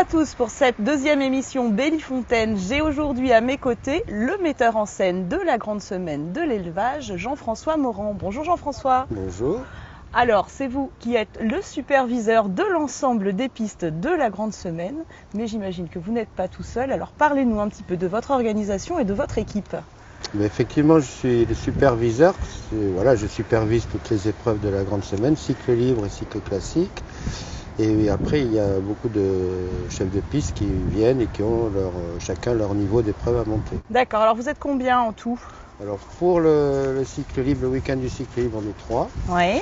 à tous pour cette deuxième émission Bellifontaine. J'ai aujourd'hui à mes côtés le metteur en scène de la grande semaine de l'élevage, Jean-François Morand. Bonjour Jean-François. Bonjour. Alors, c'est vous qui êtes le superviseur de l'ensemble des pistes de la grande semaine, mais j'imagine que vous n'êtes pas tout seul. Alors parlez-nous un petit peu de votre organisation et de votre équipe. Mais effectivement, je suis le superviseur. Je supervise toutes les épreuves de la grande semaine, cycle libre et cycle classique. Et après, il y a beaucoup de chefs de piste qui viennent et qui ont chacun leur niveau d'épreuve à monter. D'accord, alors vous êtes combien en tout? Alors pour le cycle libre, le week-end du cycle libre, on est 3. Oui.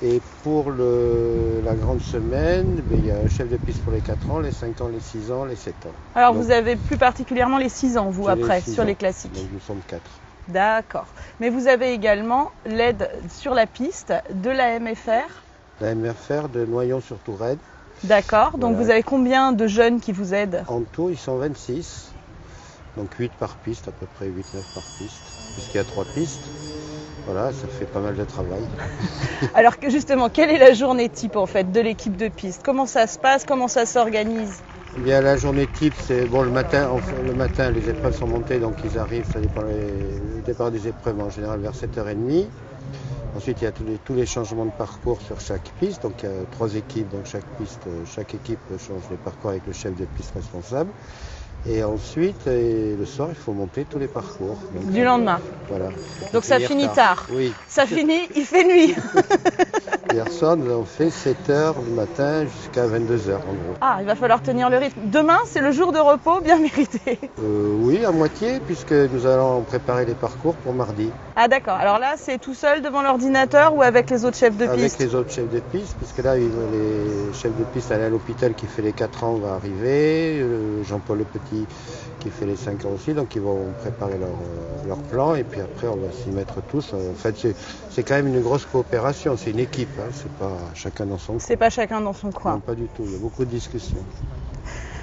Et pour la grande semaine, il y a un chef de piste pour les 4 ans, les 5 ans, les 6 ans, les 7 ans. Alors vous avez plus particulièrement les 6 ans, vous, après, sur les classiques. Donc nous sommes 4. D'accord. Mais vous avez également l'aide sur la piste de la MFR. La MFR de Noyon-sur-Touraine. D'accord. Donc vous avez combien de jeunes qui vous aident? En tout, ils sont 26. Donc 8 par piste, à peu près 8-9 par piste, puisqu'il y a 3 pistes. Voilà, ça fait pas mal de travail. Alors justement, quelle est la journée type en fait de l'équipe de piste? Comment ça se passe? Comment ça s'organise? Eh bien, la journée type, c'est le matin, les épreuves sont montées, donc ils arrivent, ça dépend le départ des épreuves en général vers 7h30. Ensuite, il y a tous les changements de parcours sur chaque piste. Donc, il y a 3 équipes, donc chaque équipe change les parcours avec le chef de piste responsable. Et ensuite, le soir, il faut monter tous les parcours. Donc, du lendemain. Voilà. Donc ça finit tard. Oui. Ça finit, il fait nuit. Hier soir, nous avons fait 7h du matin jusqu'à 22h en gros. Ah, il va falloir tenir le rythme. Demain, c'est le jour de repos bien mérité. Oui, à moitié, puisque nous allons préparer les parcours pour mardi. Ah d'accord, alors là, c'est tout seul devant l'ordinateur ou avec les autres chefs de piste? Avec les autres chefs de piste, puisque là, les chefs de piste à l'hôpital qui fait les 4 ans va arriver, Jean-Paul Le Petit qui fait les 5 ans aussi, donc ils vont préparer leur plan et puis après on va s'y mettre tous. En fait, c'est quand même une grosse coopération, c'est une équipe, hein, c'est pas chacun dans son coin. C'est pas chacun dans son coin. Non, pas du tout, il y a beaucoup de discussions.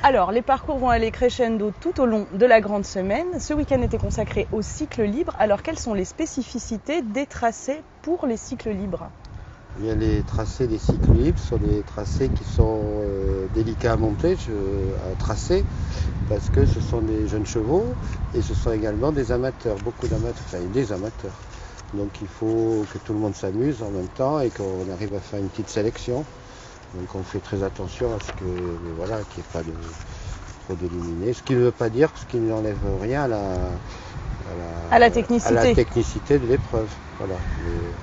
Alors, les parcours vont aller crescendo tout au long de la grande semaine. Ce week-end était consacré au cycle libre. Alors, quelles sont les spécificités des tracés pour les cycles libres? Il y a les tracés des cycles libres, ce sont des tracés qui sont délicats à monter, à tracer, parce que ce sont des jeunes chevaux et ce sont également des amateurs, beaucoup d'amateurs, enfin des amateurs. Donc il faut que tout le monde s'amuse en même temps et qu'on arrive à faire une petite sélection. Donc on fait très attention à ce qu'il n'y ait pas trop d'éliminés. Ce qui ne veut pas dire, ce qui n'enlève rien à la technicité de l'épreuve. Voilà.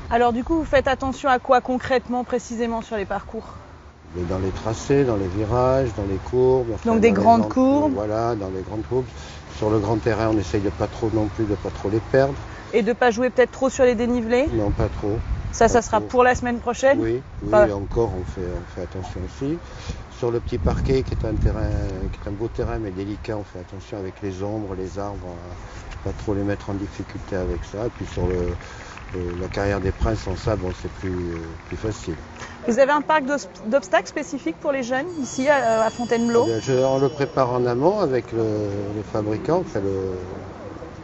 Alors du coup, vous faites attention à quoi concrètement, précisément sur les parcours? Mais dans les tracés, dans les virages, dans les courbes. Donc des grandes courbes. Voilà, dans les grandes courbes. Sur le grand terrain, on essaye de pas trop les perdre. Et de ne pas jouer peut-être trop sur les dénivelés? Non, pas trop. Ça sera pour la semaine prochaine? Oui, encore on fait attention aussi. Sur le petit parquet qui est un beau terrain mais délicat, on fait attention avec les ombres, les arbres, pas trop les mettre en difficulté avec ça. Et puis sur la carrière des Princes en sable, c'est plus facile. Vous avez un parc d'obstacles spécifique pour les jeunes ici à Fontainebleau? On le prépare en amont avec le fabricant, enfin le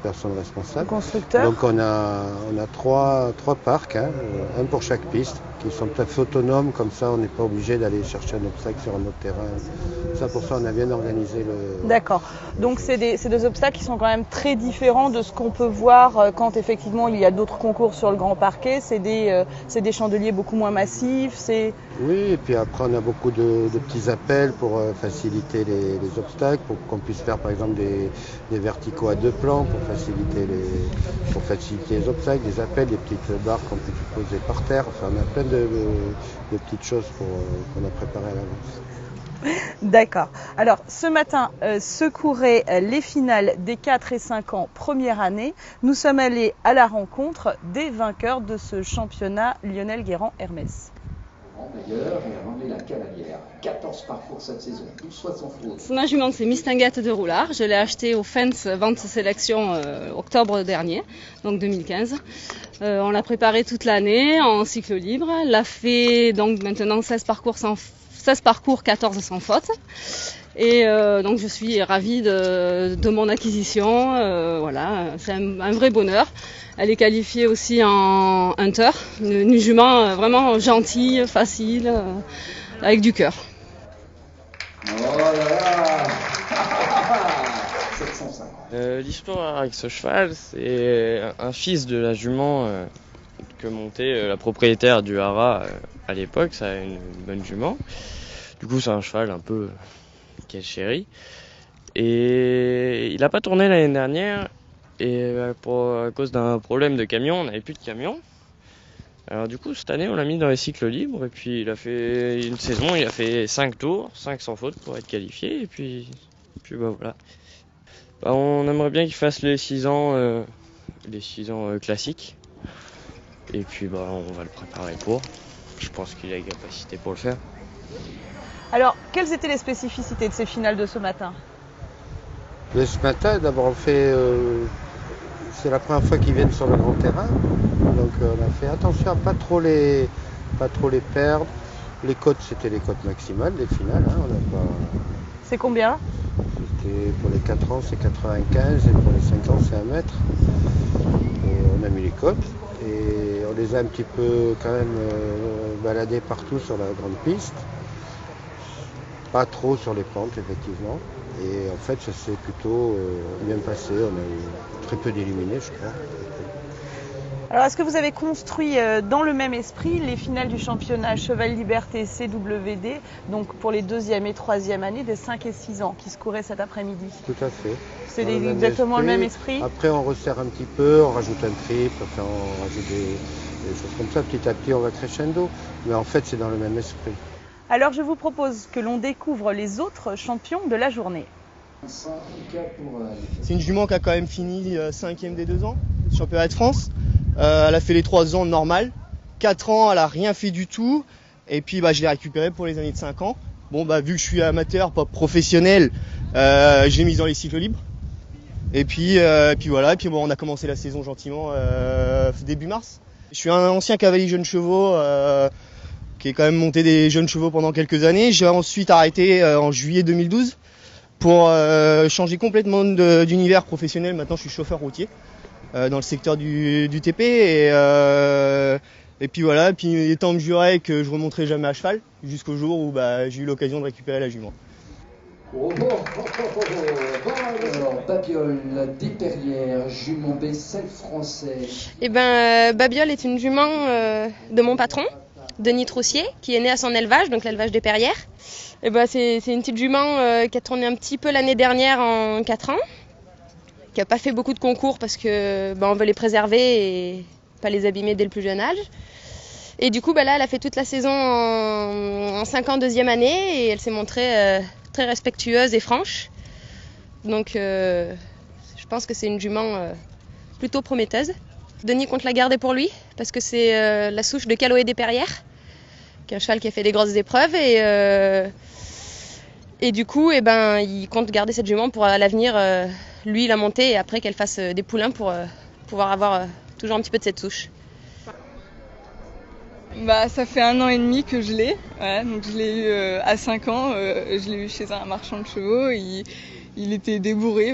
personne responsable. Le constructeur. Donc on a 3 parcs, hein, un pour chaque piste, qui sont tout à fait autonomes, comme ça on n'est pas obligé d'aller chercher un obstacle sur un autre terrain. Ça, pour ça on a bien organisé le... D'accord, donc c'est des obstacles qui sont quand même très différents de ce qu'on peut voir quand effectivement il y a d'autres concours sur le grand parquet. C'est des chandeliers beaucoup moins massifs. Oui, et puis après on a beaucoup de petits appels pour faciliter les obstacles, pour qu'on puisse faire par exemple des verticaux à 2 plans, pour faciliter les obstacles, des appels, des petites barres qu'on peut poser par terre. Enfin, on a plein de petites choses qu'on a préparées à l'avance. D'accord. Alors ce matin se couraient les finales des 4 et 5 ans première année. Nous sommes allés à la rencontre des vainqueurs de ce championnat Lionel Guérand-Hermès. D'ailleurs, j'ai ramené la cavalière. 14 parcours cette saison, 12 fois sans faute. Ma jument, c'est Mistinguette de Roulard. Je l'ai achetée au Fence Vente Sélection octobre dernier, donc 2015. On l'a préparée toute l'année en cycle libre. Elle a fait donc maintenant 16 parcours, 14 sans faute. Et donc je suis ravie de mon acquisition. Voilà, c'est un vrai bonheur. Elle est qualifiée aussi en hunter, une jument vraiment gentille, facile, avec du cœur. Oh là là 750. L'histoire avec ce cheval, c'est un fils de la jument que montait la propriétaire du haras à l'époque. Ça a une bonne jument. Du coup, c'est un cheval un peu qu'elle chérit. Et il n'a pas tourné l'année dernière. Et à cause d'un problème de camion, on n'avait plus de camion. Alors du coup, cette année, on l'a mis dans les cycles libres. Et puis, il a fait une saison, il a fait 5 tours, 5 sans faute pour être qualifié. Et puis voilà. On aimerait bien qu'il fasse les 6 ans classiques. Et puis on va le préparer pour. Je pense qu'il a les capacités pour le faire. Alors, quelles étaient les spécificités de ces finales de ce matin? Mais ce matin, d'abord, c'est la première fois qu'ils viennent sur le grand terrain. Donc on a fait attention à pas trop les perdre. Les cotes, c'était les cotes maximales, les finales. C'est combien? Pour les 4 ans, c'est 95 et pour les 5 ans, c'est 1 mètre. Et on a mis les cotes et on les a un petit peu quand même baladés partout sur la grande piste. Pas trop sur les pentes, effectivement. Et en fait, ça s'est plutôt bien passé. On a eu très peu d'éliminés, je crois. Alors, est-ce que vous avez construit dans le même esprit les finales du championnat Cheval Liberté CWD, donc pour les 2e et 3e années des 5 et 6 ans qui se couraient cet après-midi? Tout à fait. C'est exactement le même esprit. Après, on resserre un petit peu, on rajoute un triple, enfin, on rajoute des choses comme ça. Petit à petit, on va crescendo. Mais en fait, c'est dans le même esprit. Alors, je vous propose que l'on découvre les autres champions de la journée. C'est une jument qui a quand même fini 5e des 2 ans, championnat de France. Elle a fait les 3 ans normal. 4 ans, elle a rien fait du tout. Et puis je l'ai récupérée pour les années de 5 ans. Bon vu que je suis amateur, pas professionnel, je l'ai mise dans les cycles libres. Et puis voilà, et puis on a commencé la saison gentiment début mars. Je suis un ancien cavalier jeunes chevaux qui est quand même monté des jeunes chevaux pendant quelques années. J'ai ensuite arrêté en juillet 2012 pour changer complètement d'univers professionnel. Maintenant je suis chauffeur routier dans le secteur du TP et puis voilà, puis étant mesuré que je remonterai jamais à cheval jusqu'au jour où j'ai eu l'occasion de récupérer la jument. Alors, Babiole, des Perrières, jument best-seller français. Babiole est une jument de mon patron, Denis Troussier, qui est né à son élevage, donc l'élevage des Perrières. C'est une petite jument qui a tourné un petit peu l'année dernière en 4 ans, qui n'a pas fait beaucoup de concours parce que on veut les préserver et pas les abîmer dès le plus jeune âge. Et du coup, là, elle a fait toute la saison en 5 ans, 2e année, et elle s'est montrée très respectueuse et franche. Donc, je pense que c'est une jument plutôt prometteuse. Denis compte la garder pour lui, parce que c'est la souche de Caloé des Perrières, qui est un cheval qui a fait des grosses épreuves, et du coup, il compte garder cette jument pour à l'avenir, lui la monter, et après qu'elle fasse des poulains pour pouvoir avoir toujours un petit peu de cette souche. Ça fait 1 an et demi que je l'ai, donc je l'ai eu à 5 ans, je l'ai eu chez un marchand de chevaux, il était débourré,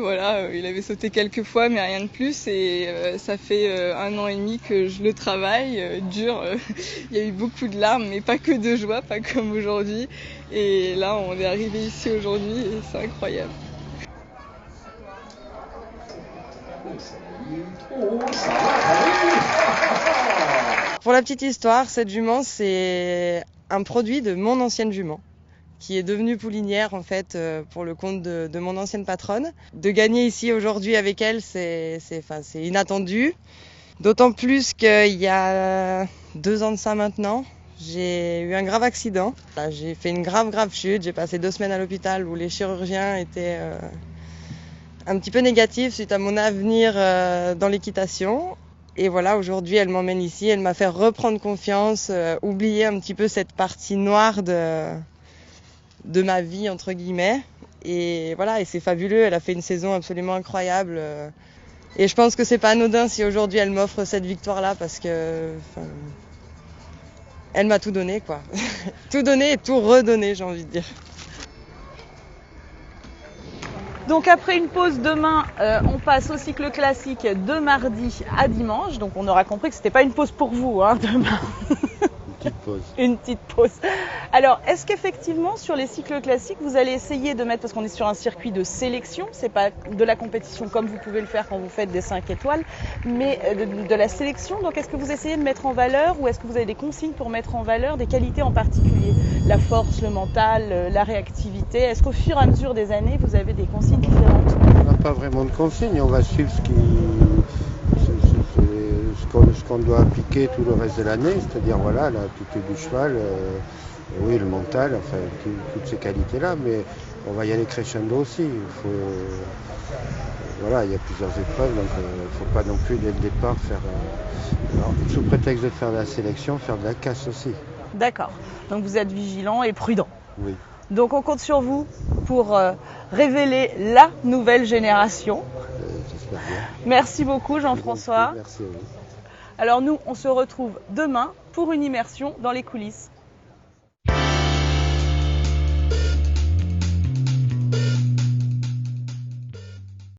il avait sauté quelques fois mais rien de plus, et ça fait 1 an et demi que je le travaille, dur, il y a eu beaucoup de larmes mais pas que de joie, pas comme aujourd'hui, et là on est arrivé ici aujourd'hui et c'est incroyable. Pour la petite histoire, cette jument, c'est un produit de mon ancienne jument, qui est devenue poulinière en fait pour le compte de mon ancienne patronne. De gagner ici aujourd'hui avec elle, c'est inattendu. D'autant plus qu'il y a 2 ans de ça maintenant, j'ai eu un grave accident. J'ai fait une grave chute, j'ai passé 2 semaines à l'hôpital où les chirurgiens étaient un petit peu négatifs suite à mon avenir dans l'équitation. Et voilà, aujourd'hui, elle m'emmène ici, elle m'a fait reprendre confiance, oublier un petit peu cette partie noire de ma vie, entre guillemets. Et voilà, et c'est fabuleux, elle a fait une saison absolument incroyable. Et je pense que c'est pas anodin si aujourd'hui elle m'offre cette victoire-là, parce que elle m'a tout donné, quoi. Tout donné et tout redonné, j'ai envie de dire. Donc après une pause demain, on passe au cycle classique de mardi à dimanche. Donc on aura compris que c'était pas une pause pour vous, demain. Une petite pause. pause. Une petite pause. Alors, est-ce qu'effectivement, sur les cycles classiques, vous allez essayer de mettre, parce qu'on est sur un circuit de sélection, c'est pas de la compétition comme vous pouvez le faire quand vous faites des 5 étoiles, mais de la sélection. Donc, est-ce que vous essayez de mettre en valeur, ou est-ce que vous avez des consignes pour mettre en valeur des qualités en particulier? La force, le mental, la réactivité. Est-ce qu'au fur et à mesure des années, vous avez des consignes différentes? On n'a pas vraiment de consignes, on va suivre ce qu'on doit appliquer tout le reste de l'année, c'est-à-dire voilà, l'attitude du cheval, oui, le mental, enfin toutes ces qualités-là, mais on va y aller crescendo aussi. Voilà, il y a plusieurs épreuves, donc il ne faut pas non plus dès le départ faire, sous prétexte de faire de la sélection, faire de la casse aussi. D'accord, donc vous êtes vigilant et prudent. Oui. Donc on compte sur vous pour révéler la nouvelle génération. J'espère bien. Merci beaucoup Jean-François. Merci à vous. Alors nous, on se retrouve demain pour une immersion dans les coulisses.